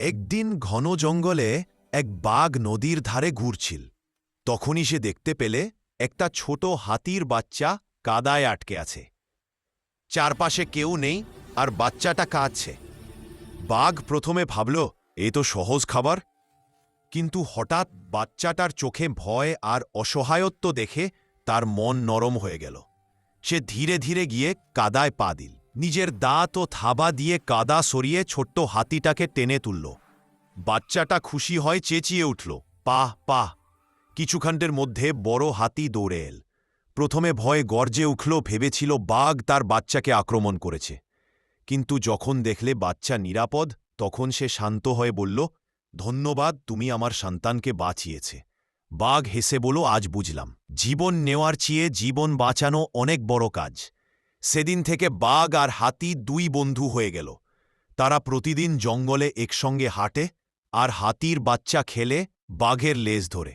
একদিন ঘন জঙ্গলে এক বাঘ নদীর ধারে ঘুরছিল। তখনই সে দেখতে পেলে একটা ছোট হাতির বাচ্চা কাদায় আটকে আছে। চারপাশে কেউ নেই আর বাচ্চাটা কাঁদছে। বাঘ প্রথমে ভাবল এ তো সহজ খাবার, কিন্তু হঠাৎ বাচ্চাটার চোখে ভয় আর অসহায়ত্ব দেখে তার মন নরম হয়ে গেল। সে ধীরে ধীরে গিয়ে কাদায় পা দিল, নিজের দাঁত ও থাবা দিয়ে কাদা সরিয়ে ছোট্ট হাতিটাকে টেনে তুলল। বাচ্চাটা খুশি হয় চেঁচিয়ে উঠল, পাহ পাহ। কিছুক্ষণের মধ্যে বড় হাতি দৌড়ে এল। প্রথমে ভয়ে গর্জে উঠল, ভেবেছিল বাঘ তার বাচ্চাকে আক্রমণ করেছে। কিন্তু যখন দেখলে বাচ্চা নিরাপদ, তখন সে শান্ত হয়ে বলল, ধন্যবাদ, তুমি আমার সন্তানকে বাঁচিয়েছে। বাঘ হেসে বলল, আজ বুঝলাম, জীবন নেওয়ার চেয়ে জীবন বাঁচানো অনেক বড় কাজ। সেদিন থেকে বাঘ আর হাতি দুই বন্ধু হয়ে গেল। তারা প্রতিদিন জঙ্গলে একসঙ্গে হাঁটে আর হাতির বাচ্চা খেলে বাঘের লেজ ধরে।